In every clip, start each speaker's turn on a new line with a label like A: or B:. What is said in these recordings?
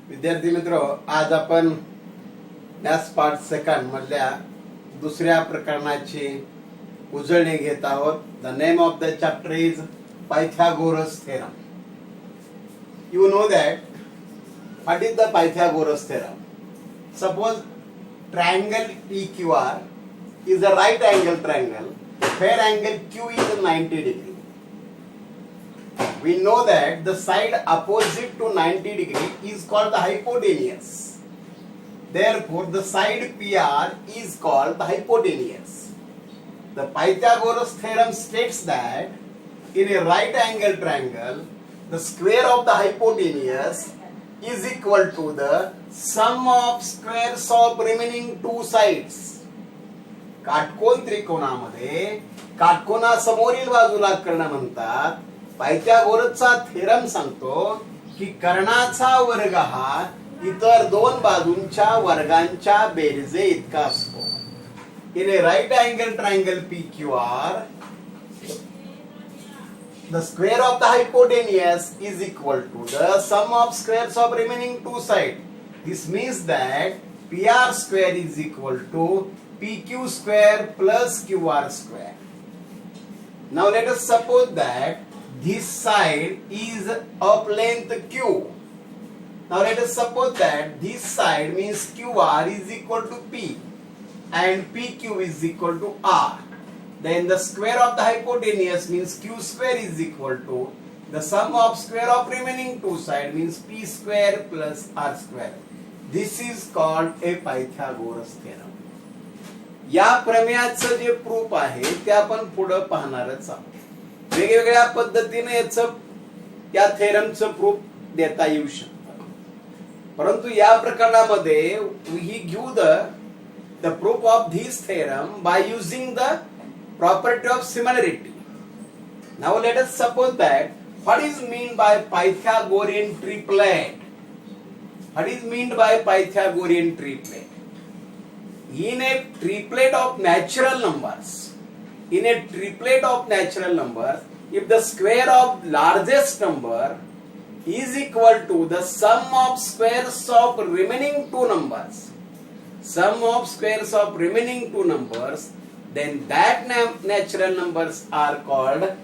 A: विद्यार्थी मित्र, आज आपण मॅथ्स पार्ट सेकंड मधल्या दुसऱ्या प्रकरणाची उजळणी घेत आहोत. The name of the chapter is Pythagoras theorem. You know that what is the Pythagoras theorem. Suppose triangle PQR is a right angle triangle where angle Q is 90 degree. We know that the side opposite to 90 degree is called the hypotenuse. Therefore, the side PR is called the hypotenuse. The Pythagoras theorem states that in a right angle triangle, the square of the hypotenuse is equal to the sum of squares of remaining two sides. काटकोन त्रिकोणामध्ये काटकोनासमोरील बाजूला कर्ण म्हणतात. पायथागोरसचा theorem सांगतो की कर्णाचा वर्ग हा इतर दोन बाजूंच्या वर्गांच्या बेरजे इतका असतो. In a right angle triangle PQR, the square of the hypotenuse is equal to the sum of squares of remaining two sides. This means that PR square is equal to PQ square plus QR square. Now let us suppose that this side is of length Q. Now let us suppose that this side means QR is equal to P and PQ is equal to R. Then the square of the hypotenuse means Q square is equal to the sum of square of remaining two sides means P square plus R square. This is called a Pythagoras theorem. या प्रमेयाचं जे proof आहे ते आपण पुढे पाहणारच आहोत. वेगवेगळ्या पद्धतीने या थेरमचं प्रूफ देता येऊ शकतं, परंतु या प्रकरणामध्ये we give the proof of this theorem by using the property of similarity. Now let us suppose that what is meant by Pythagorean triplet. What is meant by Pythagorean triplet? In a triplet of natural numbers, if the square of largest number is equal to the sum of squares of remaining two numbers, then that natural numbers are called a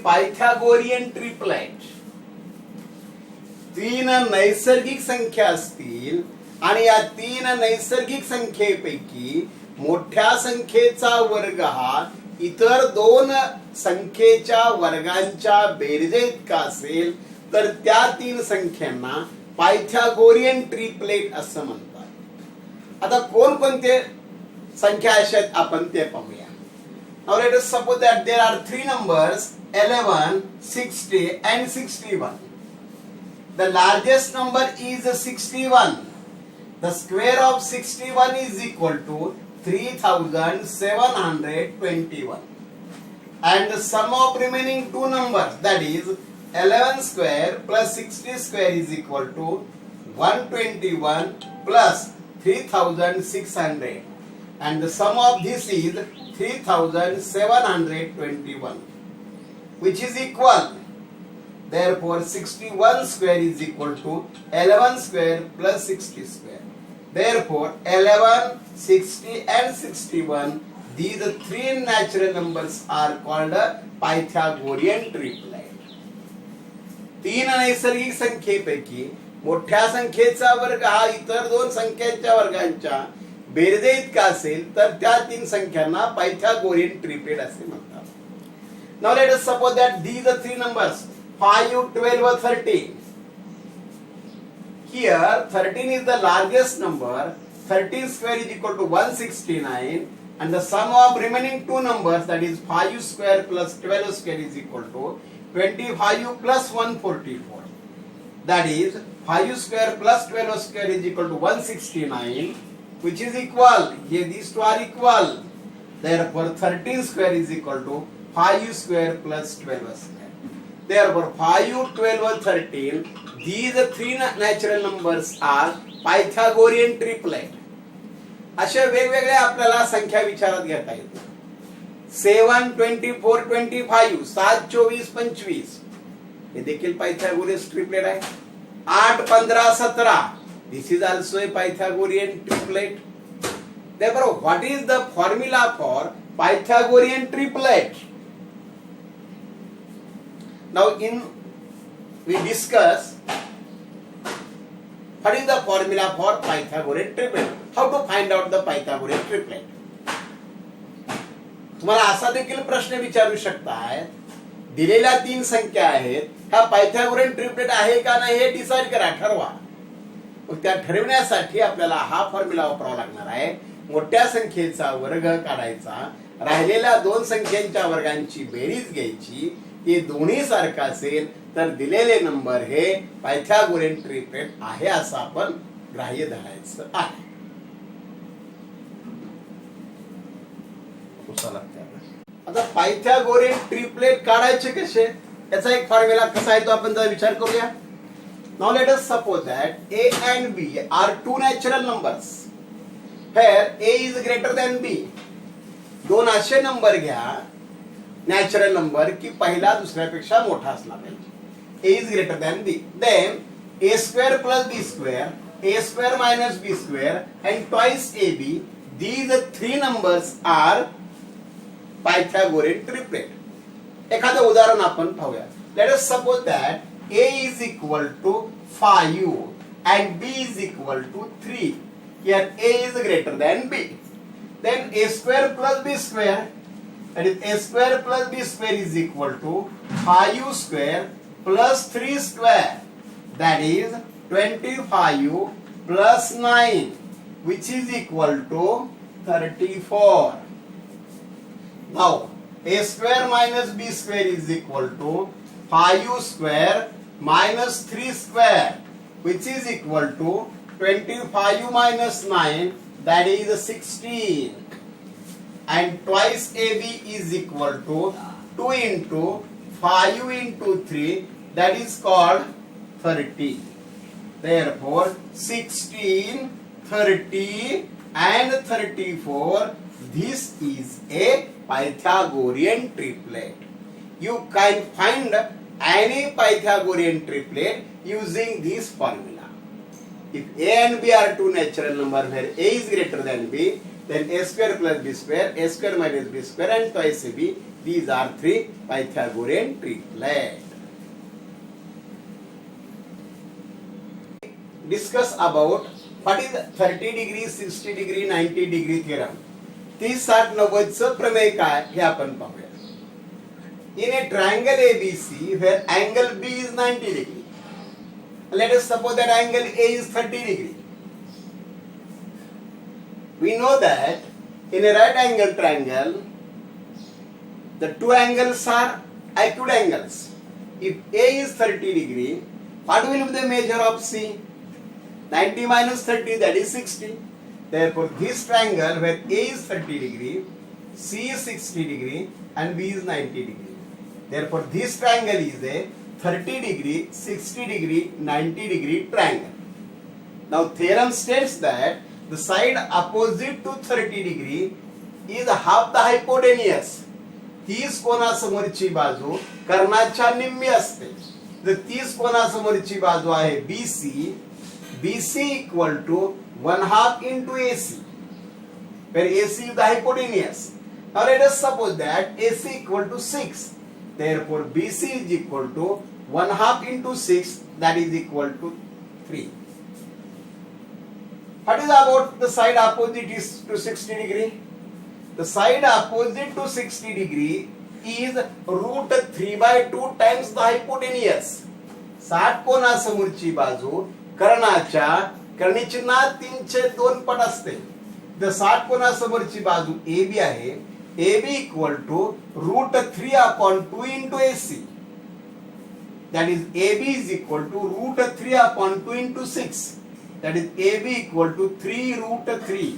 A: Pythagorean triplet. तीन नैसर्गिक संख्या असतील आणि या तीन नैसर्गिक संख्येपैकी मोठ्या संख्येचा वर्ग हा इतर दोन संख्येच्या वर्गांच्या बेरजे इतका असेल तर त्या तीन संख्यांना पायथागोरियन ट्रिपलेट असं म्हणतात. आता कोणकोणते संख्या आहेत आपण ते पाहूया. Now let us suppose that there are three numbers 11, 60 and 61. The largest number is 61. The square of 61 is equal to 3721. And the sum of remaining two numbers, that is 11 square plus 60 square is equal to 121 plus 3600. And the sum of this is 3721, which is equal. Therefore 61 square is equal to 11 square plus 60 square. Therefore 11, 60 and 61, these three natural numbers are called a Pythagorean triplet. तीन नैसर्गिक संख्येपैकी मोठ्या संख्येचा वर्ग हा इतर दोन संख्यांच्या वर्गांच्या बेरजे इतका असेल तर त्या तीन संख्यांना पायथागोरियन ट्रिपलेट असे म्हणतात. Now let us suppose that these are three numbers 5, 12, 13. Here 13 is the largest number. 13 square is equal to 169 and the sum of remaining two numbers, that is 5 square plus 12 square is equal to 25 plus 144. That is 5 square plus 12 square is equal to 169, which is equal. Here these two are equal. Therefore 13 square is equal to 5 square plus 12 square. Therefore 5, 12, 13, these three natural numbers are Pythagorean triplet. अशा वेगवेगळ्या आपल्याला संख्या विचारात घेता येतात. 7, 24, 25, 7, 24, 25 हे देखील Pythagoras triplet आहे. 8, 15, 17 This is also a Pythagorean triplet. Therefore, what is the formula for Pythagorean triplet? Now, we discuss what is the formula for Pythagorean triplet. How to find out the Pythagorean triplet? तुम्हाला असा देखील प्रश्न विचारू शकताय, दिलेल्या 3 संख्या आहेत, ह्या पायथागोरन ट्रिपलेट आहे का नाही हे डिसाइड करा, ठरवा. मग त्या ठरवण्यासाठी आपल्याला हा फॉर्म्युला वापरावा लागणार आहे. मोठ्या संख्येचा वर्ग काढायचा, राहिलेल्या 2 संख्यांच्या वर्गांची बेरीज घ्यायची, ते दोन्ही सारखं असेल तर दिलेले नंबर हे पायथागोरन ट्रिपलेट आहे असं आपण ग्राह्य धरायचं आहे. आता पायथागोरन ट्रिपलेट काढायचे कसे, याचा एक फॉर्म्युला कसा आहे तो आपण जरा विचार करूया. Now let us suppose that a and b are two natural numbers where a is greater than b. दोन असे नंबर घ्या नॅचरल नंबर की पहिला दुसऱ्यापेक्षा मोठा असला पाहिजे. a is greater than b. Then a square plus b square, a square minus b square and twice ab. These 3 numbers are Pythagorean triplet. एखादं उदाहरण आपण पाहूया. Let us suppose that a is equal to 5 and b is equal to 3. Here a is greater than b. Then a square plus b square, that is a square plus b square is equal to 5 square plus 3 square, that is 25 plus 9, which is equal to 34. Now a square minus b square is equal to 5 square minus 3 square, which is equal to 25 minus 9, that is 16. And twice ab is equal to 2 into 5 into 3, that is called 30. Therefore 16, 30 and 34, this is a Pythagorean triplet. You can find any Pythagorean triplet using this formula. If a and b are two natural numbers where a is greater than b, then a square plus b square, a square minus b square and twice ab. These are 3 Pythagorean triplet. Discuss about what is 30 degree, 60 degree, 90 degree theorem. 30, 60, 90 चं प्रमेय काय हे आपण पाहूया. In a triangle ABC where angle B is 90 degree, let us suppose that angle A is 30 degree. We know that in a right angle triangle, the two angles are acute angles. If A is 30 degree, what will be the measure of C? 90 minus 30, that is 60. Therefore, this triangle where A is 30 degree, C is 60 degree and B is 90 degree. Therefore, this triangle is a 30 degree, 60 degree, 90 degree triangle. Now, theorem states that the side opposite to 30 degree is half the hypotenuse. 30 कोनासमोरची बाजू कर्णाच्या निम्मी असते. जर 30 कोनासमोरची बाजू आहे BC, BC equal to 1/2 into AC, where AC is the hypotenuse. Now let us suppose that AC equal to 6. Therefore BC is equal to 1/2 into 6, that is equal to 3. What is about the side opposite is to 60 degree? The side opposite to 60 degree is root 3/2 times the hypotenuse. 60 कोनासमोरची बाजू कर्णाच्या कर्णचिन्हात 3/2 पट असते. तर 60 कोनासमोरची बाजू AB आहे. AB equal to root 3/2 into AC. That is AB is equal to root 3/2 into 6. That is AB equal to 3 root 3.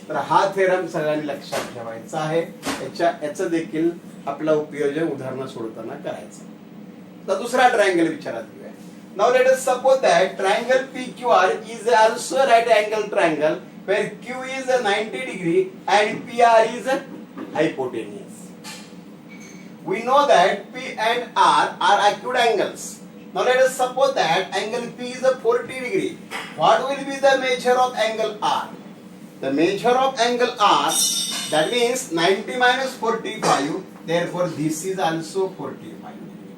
A: तर हा theorem सगळ्यांनी लक्षात ठेवायचा आहे. याचं देखील आपला उपयोजन उदाहरण सोडवताना करायचं. तर दुसरा ट्रायंगल विचारात घेऊया. Now let us suppose that triangle PQR is also a right angle triangle where Q is a 90 degree and PR is a hypotenuse. We know that P and R are acute angles. Now let us suppose that angle P is a 40 degree. What will be the measure of angle R? The measure of angle R, that means 90 minus 45, therefore this is also 45 degree.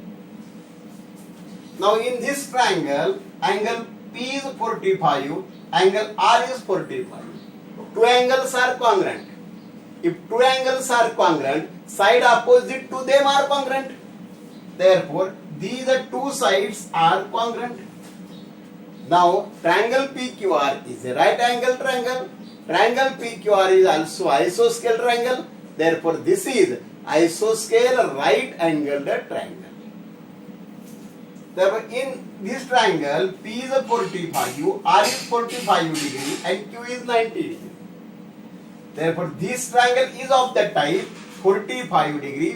A: Now in this triangle, angle P is 45, angle R is 45. Two angles are congruent. If two angles are congruent, side opposite to them are congruent. Therefore, these two sides are congruent. Now, triangle PQR is a right angle triangle. Triangle PQR is also isosceles triangle. Therefore, this is isosceles right angled triangle. Therefore, in this triangle, P is a 45, R is 45 degree, and Q is 90 degree. Therefore, this triangle is of the type 45 degree,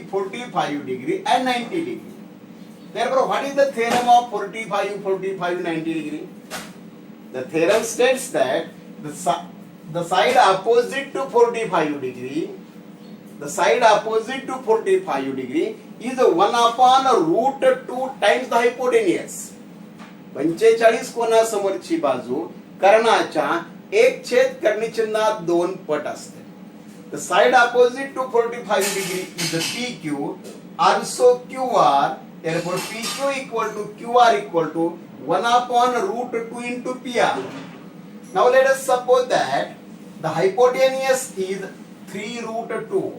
A: and 90 degree. Therefore, what is the theorem of 45, 90 degree? The theorem states that the side opposite to 45 degree, is 1 upon root 2 times the hypotenuse. 45 कोनासमोरची बाजू कर्णाच्या 1 कर्ण चिन्हात 2 पट असते. The side opposite to 45 degree is the PQ, also QR. Therefore, PQ equal to QR equal to 1 upon root 2 into PR. Now let us suppose that the hypotenuse is 3 root 2.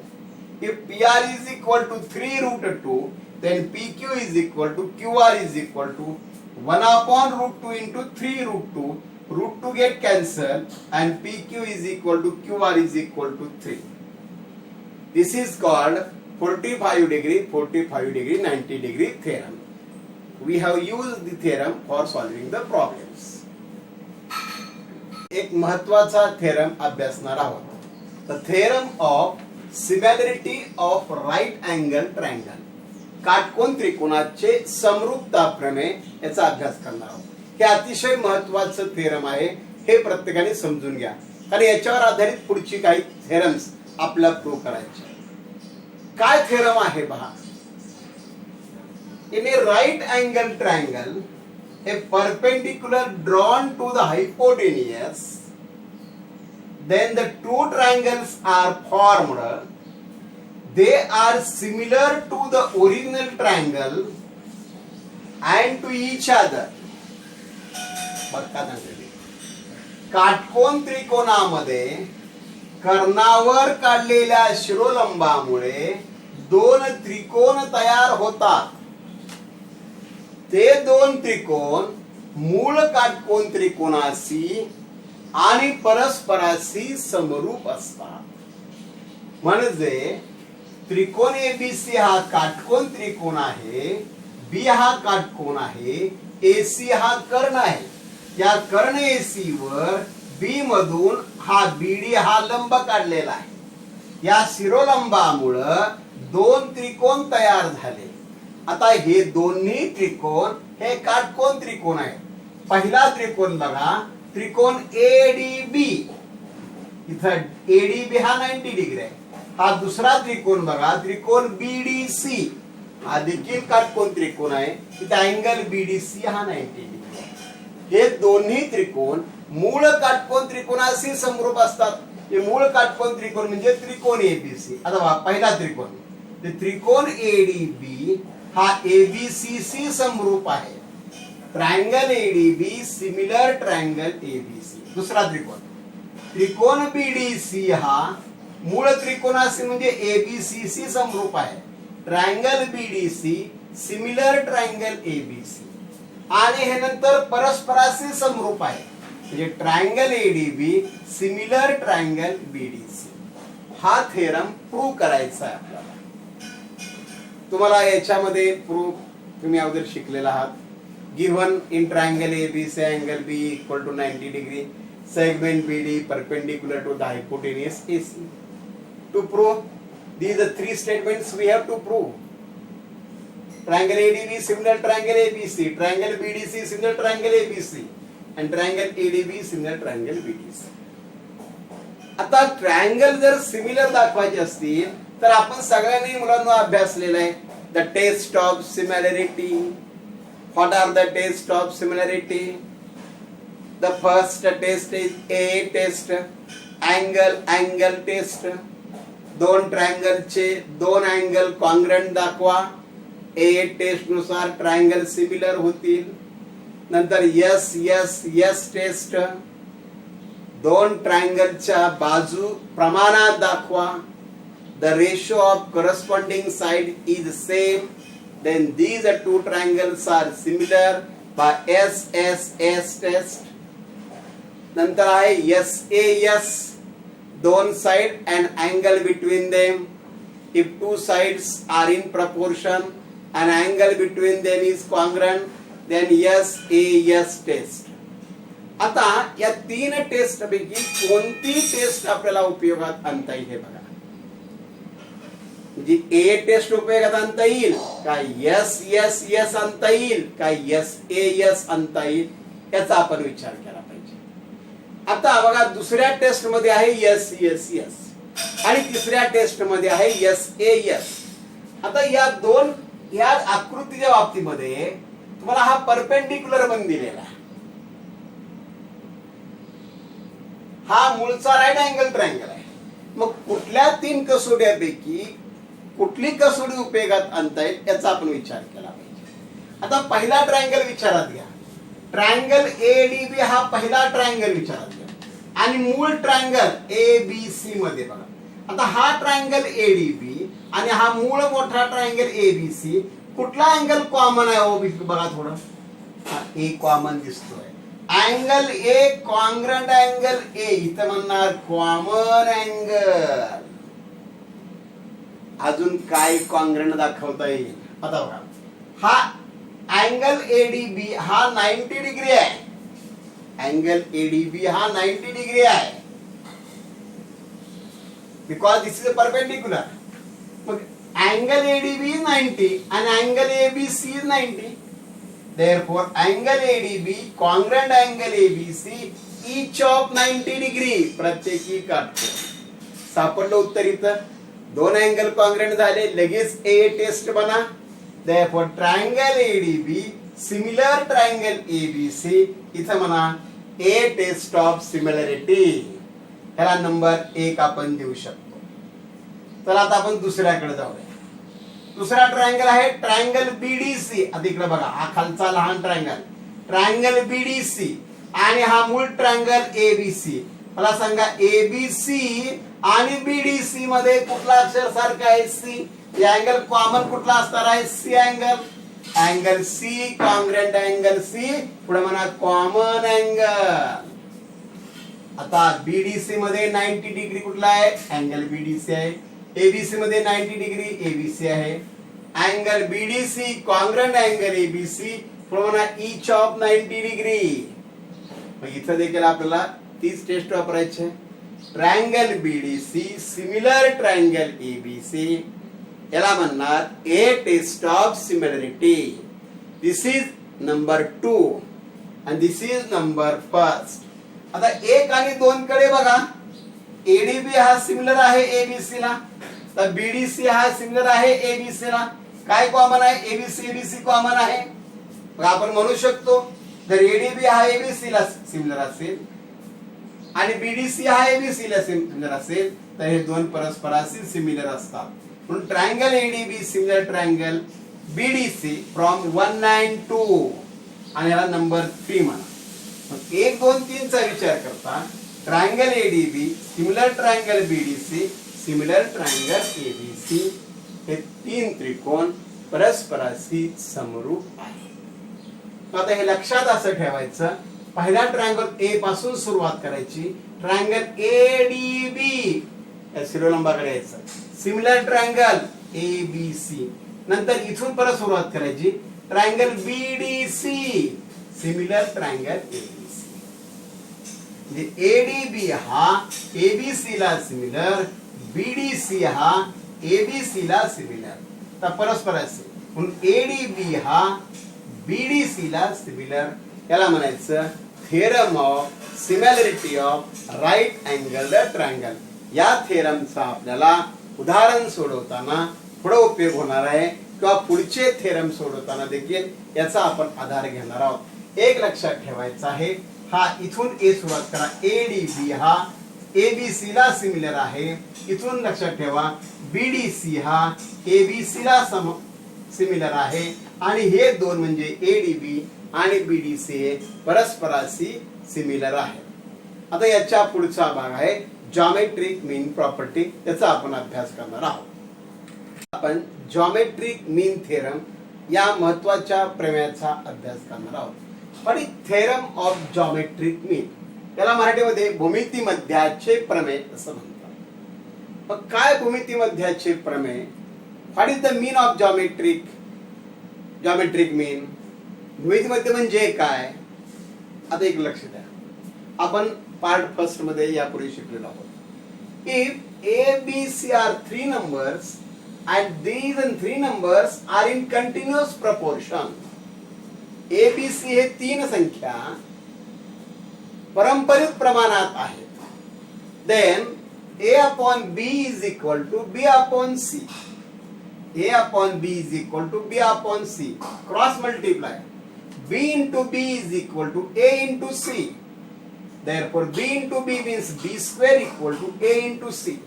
A: If PR is equal to 3 root 2, then PQ is equal to QR is equal to 1 upon root 2 into 3 root 2. Root 2 get cancelled and PQ is equal to QR is equal to 3. This is called 45 degree, 90 degree theorem. We have used the theorem for solving the problems. एक महत्वाचा theorem अभ्यासणार आहोत. The theorem of similarity of right angle triangle. काटकोन त्रिकोणाचे समरूपता प्रमेय याचा अभ्यास करणार आहोत. हे अतिशय महत्वाचं थेरम आहे, हे प्रत्येकाने समजून घ्या, कारण याच्यावर आधारित पुढची काही थेरम्स आपल्याला प्रूव्ह करायचे. काय थेरम आहे पहा. In a right angle triangle a perpendicular drawn to the hypotenuse, then the two triangles are formed. They are similar to the original triangle and to each other. काटकोन त्रिकोणामध्ये कर्णावर काढलेल्या शिरोलंबामुळे 2 त्रिकोण तयार होतात. ते 2 त्रिकोण मूळ काटकोन त्रिकोणाशी आणि परस्पराशी समरूप असतात. म्हणजे त्रिकोण एबीसी हा काटकोन त्रिकोण आहे, बी हा काटकोन आहे, एसी हा कर्ण आहे. या कर्ण एसी वर बी मधून हा बीडी हा लंब काढलेला आहे. या शिरोलंबामुळे 2 त्रिकोण तयार झाले. आता हे दोन्ही त्रिकोण हे काटकोन त्रिकोण आहे. पहिला त्रिकोण बघा, त्रिकोण एडीबी. इथं एडीबी हा 90 डिग्री आहे. हा दुसरा त्रिकोण बघा, त्रिकोण बीडीसी हा देखील काटकोन त्रिकोण आहे. इथे अँगल बीडीसी हा 90 डिग्री. हे दोन्ही त्रिकोण मूळ काटकोन त्रिकोणाशी समरूप असतात. हे मूळ काटकोन त्रिकोण म्हणजे त्रिकोण एबीसी. आता पहिला त्रिकोण, ते त्रिकोण एडीबी हा एबीसी शी समरूप आहे. Triangle ADB similar triangle ABC. दुसरा त्रिकोण, त्रिकोण बीडीसी हा मूळ त्रिकोणाशी म्हणजे एबीसी शी समरूप आहे. Triangle BDC similar triangle ABC. आणि हे नंतर परस्पराशी समरूप आहे, म्हणजे triangle ADB similar triangle BDC. हा थेरम प्रूव्ह करायचा आहे आपल्याला. तुम्हाला याच्यामध्ये प्रूव्ह तुम्ही अगोदर शिकलेला आहात. Given in triangle ABC angle B equal to 90 degree, segment BD perpendicular to the hypotenuse AC. To prove these are 3 statements we have to prove. Triangle ADB similar triangle ABC, triangle BDC similar triangle ABC, and triangle ADB similar triangle BDC. आता triangle जर similar दाखवायचे असतील तर आपण सगळ्यांनी मुलांना अभ्यासलेला आहे the test of similarity. What are the tests of similarity? The first test is A test, angle test. दोन ट्रायंगलचे दोन अँगल कॉन्ग्रंट दाखवा. A टेस्ट नुसार ट्रायंगल सिमिलर होतील. नंतर यस टेस्ट, दोन ट्रायंगलच्या बाजू प्रमाणात दाखवा. The ratio of corresponding side is same, then these two triangles are similar by S test. नंतर आहे SAS, दोन side and angle between them. If two sides are in proportion and angle between them is congruent, then SAS test. आता या तीन taste पैकी कोणती taste आपल्याला उपयोगात आणता येईल हे बघा. म्हणजे ए टेस्ट उपयोगात आणता येईल का यस आणता येईल का SAS आणता येईल याचा आपण विचार केला पाहिजे. आता बघा दुसऱ्या टेस्ट मध्ये आहे यस आणि तिसऱ्या टेस्ट मध्ये आहे SAS. आता या आकृतीच्या बाबतीमध्ये तुम्हाला हा परपेंडिक्युलर बन दिलेला आहे. हा मूळचा राईट अँगल ट्रायंगल आहे. मग कुठल्या तीन कसोट्यापैकी कुठली कसोटी उपयोगात आणता येईल याचा आपण विचार केला पाहिजे. आता पहिला ट्रायंगल विचारात घ्या. ट्रायंगल ADB हा पहिला ट्रायंगल विचारात घ्या आणि मूळ ट्रायंगल ABC मध्ये बघा. आता हा ट्रायंगल ADB आणि हा मूळ मोठा ट्रायंगल ABC कुठला अँगल कॉमन आहे हो बघा. थोडं A कॉमन दिसतोय. Angle A congruent angle A इथं म्हणणार कॉमन अँगल. अजून काय कॉन्ग्रंट दाखवता येईल. आता बघा हा अँगल ADB हा 90 डिग्री आहे. अँगल ADB हा 90 डिग्री आहे because this is a perpendicular. मग angle ADB is 90 and angle ABC is 90. Therefore angle ADB congruent angle ABC each of 90 degree. प्रत्येकी काटकोन. सापडलं उत्तर इथं. दोन अँगल कॉन्ग्रंट झाले लगेच A टेस्ट बना. Therefore triangle ADB similar triangle ABC इथं म्हणा A टेस्ट ऑफ सिमिलरिटी. ह्याला नंबर 1 आपण देऊ शकतो. तर आता आपण दुसऱ्याकडे जाऊया. दुसरा ट्रायंगल आहे ट्रायंगल BDC. आता इकडे बघा हा खालचा लहान ट्रायंगल BDC आणि हा मूळ ट्रायंगल ABC. मला सांगा ABC आणि BDC मध्ये कुठला अक्षर सारखा आहे C. या अँगल कॉमन कुठला असणार आहे C angle C congruent angle C पुढे म्हणा कॉमन अँगल. आता BDC मध्ये 90 डिग्री कुठला आहे अँगल BDC आहे. ABC मध्ये 90 डिग्री ABC आहे. Angle BDC congruent angle ABC पुढे म्हणा ईच ऑफ 90 डिग्री. मग इथं देखील आपल्याला तीच टेस्ट वापरायची आहे. Triangle BDC similar triangle ABC याला म्हणणार A test of similarity. This is number 2 and this is number 1. आता 1 आणि 2 कडे बघा. ADB हा सिमिलर आहे ABC ला. तर BDC हा सिमिलर आहे ABC ला. काय कॉमन आहे ABC कॉमन आहे. मग आपण म्हणू शकतो जर ADB हा ABC ला सिमिलर असेल आणि BDC हा ABC ला सिमिलर असेल तर हे दोन परस्पराशी सिमिलर असतात. म्हणून triangle ADB similar triangle BDC from 1 and 2 आणि याला नंबर 3 म्हणा. मग 1 2 3 चा विचार करता triangle ADB similar triangle BDC similar triangle ABC हे तीन त्रिकोण परस्पराशी समरूप आहे. आता हे लक्षात असं ठेवायचं. पहिल्या ट्रायंगल A पासून सुरुवात करायची. ट्रायंगल ADB या शिरोलंबाकडे यायचं. सिमिलर ट्रायंगल ABC नंतर इथून परत सुरुवात करायची. Triangle BDC similar triangle ABC. म्हणजे ADB हा ABC ला सिमिलर BDC हा ABC ला सिमिलर. तर परस्पर असेल म्हणून ADB हा BDC ला सिमिलर. याला म्हणायचं theorem of similarity of right angle triangle. या थेरमचा आपल्याला उदाहरण सोडवताना पुढे उपयोग होणार आहे. किंवा पुढचे थेरम सोडवताना देखील याचा आपण आधार घेणार आहोत. एक लक्षात ठेवायचं आहे, हा इथून ए सुरुवात करा, ADB हा ABC ला सिमिलर आहे. इथून लक्षात ठेवा BDC हा ABC ला सिमिलर आहे आणि हे दोन म्हणजे ADB आणि BDC परस्पराशी सिमिलर आहे. आता याच्या पुढचा भाग आहे जॉमेट्रिक मीन प्रॉपर्टी, याचा आपण अभ्यास करणार आहोत. आपण जॉमेट्रिक मीन थेरम या महत्वाच्या प्रमेयाचा अभ्यास करणार आहोत. पण थेरम ऑफ जॉमेट्रिक मीन, याला मराठीमध्ये भूमितिमध्याचे प्रमेय असं म्हणतात. मग काय भूमितिमध्याचे प्रमेय? What is the mean of geometric mean? भूमितिमध्य म्हणजे काय? आता एक लक्ष द्या, आपण पार्ट फर्स्ट मध्ये यापूर्वी शिकलेलो आहोत. If ABC are 3 numbers and these and 3 numbers are in continuous proportion, ABC हे 3 संख्या परंपरित प्रमाणात आहेत, then A upon B is equal to B upon C. A upon B is equal to B upon C. Cross multiply. B into B is equal to A into C. Therefore, B into B means B square equal to A into C.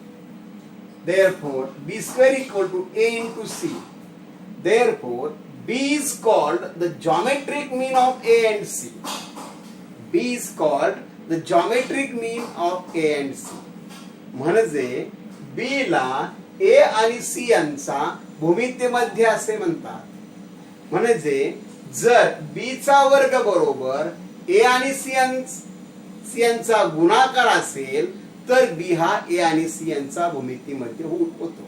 A: Therefore, B square equal to A into C. Therefore, B is called the geometric mean of A and C. B is called the geometric mean of A and C. म्हणजे B ला A आणि C यांचा भूमितिमध्य असे म्हणतात. म्हणजे जर B चा वर्ग बरोबर A आणि C यांचा गुणाकार असेल तर B हा A आणि C यांचा भूमितिमध्य होतो.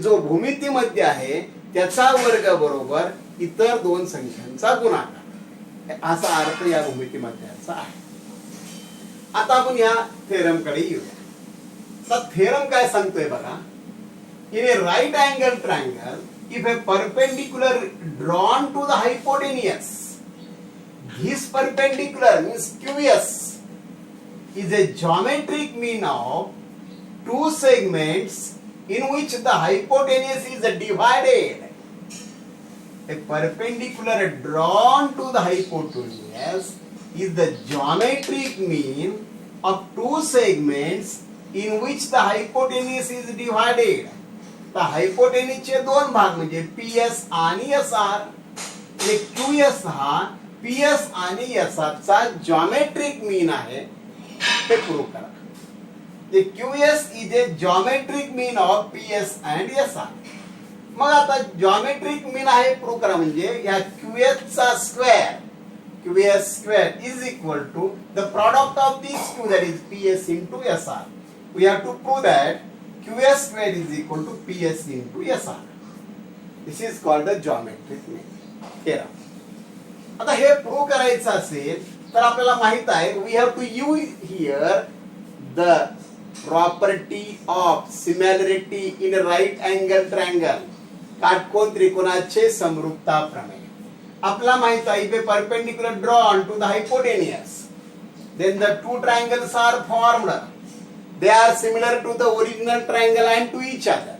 A: जो भूमितिमध्य आहे त्याचा वर्ग बरोबर इतर दोन संख्यांचा गुणाकार, असा अर्थ या भूमितिमध्याचा आहे. आता आपण या थेरम कडे येऊया. तर थेरम काय सांगतोय बघा, in a right angle triangle if a perpendicular drawn to the hypotenuse, this perpendicular means QS is a geometric mean of two segments in which the hypotenuse is divided. A perpendicular drawn to the hypotenuse is the geometric mean of two segments in which the hypotenuse is divided. तर hypotenuse चे दोन भाग म्हणजे PS आणि SR. QS हा PS आणि SR चा geometric mean आहे, हे प्रूव्ह करा. The QS is a geometric mean of PS and SR. मग आता जॉमेट्रिक मीन आहे प्रूव्ह करा म्हणजे या QS चा square, QS square is equal to the product of these two, that is PS into SR. We have to prove that QS square is equal to PS into SR. This is called the geometric mean. Here. आता हे prove करायचं असेल तर आपल्याला माहित आहे we have to use here the property of similarity in right angle triangle, काटकोन त्रिकोणाचे समरूपता प्रमेय. आपल्याला माहित आहे if a perpendicular drawn to the hypotenuse, then the two triangles are formed, they are similar to the original triangle and to each other.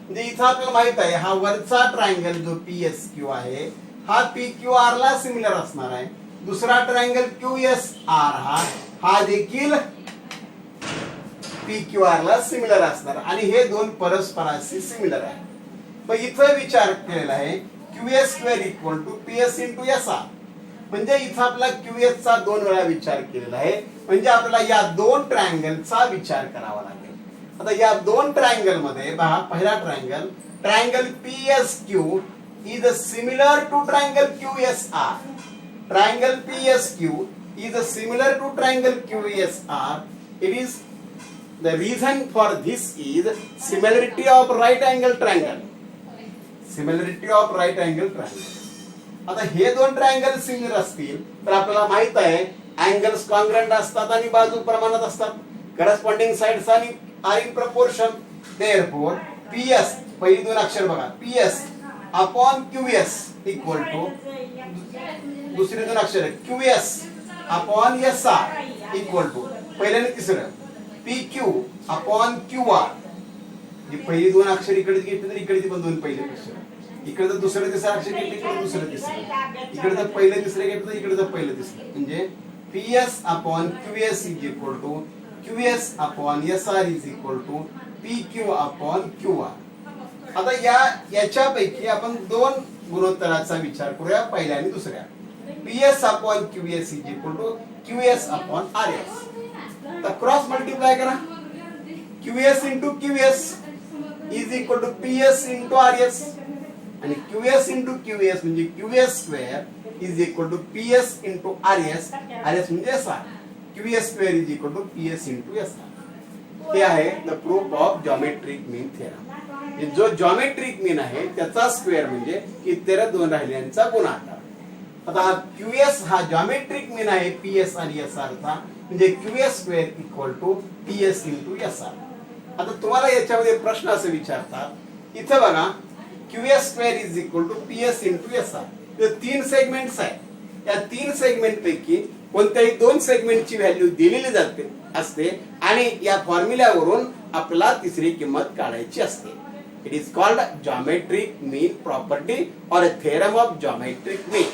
A: म्हणजे इथं आपल्याला माहित आहे हा वरचा ट्रायंगल जो PSQ आहे हा PQR ला सिमिलर असणार आहे. दुसरा ट्रायंगल QSR हा देखील PQR ला सिमिलर असणार आणि हे दोन परस्पराशी सिमिलर आहे. पण इथं विचार केलेला आहे QS square equal to PS into SR. म्हणजे इथं आपला QS चा दोन वेळा विचार केलेला आहे, म्हणजे आपल्याला या दोन ट्रायंगलचा विचार करावा लागेल. आता या दोन ट्रायंगल मध्ये पहा, पहिला triangle PSQ is similar to triangle QSR. Triangle PSQ is similar to triangle QSR. It is the reason for this is similarity of right angle triangle. Similarity of right angle triangle. आता हे दोन triangle similar असतील तर आपल्याला माहित आहे angles congruent असतात आणि बाजू प्रमाणात असतात. करस्पॉन्डिंग साइड्स आणि are in proportion. Therefore PS, पहिली दोन अक्षर बघा, PS upon QS equal to दुसरे दोन अक्षर QS upon SR equal to पहिल्याने तिसरं PQ अपॉन QR. जी पहिली दोन अक्षर इकडे घेतली तर इकडे पण दोन पहिले अक्षर, इकडे जर दुसरं तिसरं अक्षर घेतलं इकडे दुसरं तिसरं, इकडे जर पहिलं तिसरं घेतलं तर इकडे जर पहिलं तिसरं, म्हणजे PS upon QS is equal to QS upon SR is equal to PQ upon QR. आता याच्यापैकी आपण दोन गुणोत्तराचा विचार करूया, पहिल्या आणि दुसऱ्या. PS upon QS is equal to QS upon RS. तर क्रॉस मल्टिप्लाय करा, QS into QS is equal to PS into RS, आणि QS इंटू QS म्हणजे QS square is equal to PS into RS, RS म्हणजे SR. QS square is equal to PS into SR. हे आहे the proof of geometric mean theorem. जो geometric mean आहे त्याचा square म्हणजे इतर दोन राहिल्यांचा गुणाकार. आता हा QS हा जॉमेट्रिक मीन आहे PS आणि SR चा, म्हणजे QS square equal to PS into SR. आता तुम्हाला याच्यामध्ये प्रश्न असे विचारतात, इथं बघा QS square is equal to PS into SR. तर तीन सेगमेंट्स आहेत, या तीन सेगमेंट पैकी कोणत्याही दोन सेगमेंटची व्हॅल्यू दिलेली जाते असते आणि या फॉर्म्युल्यावरून आपल्याला तिसरी किंमत काढायची असते. It is called geometric mean property और थेरम ऑफ जॉमेट्रिक मीन.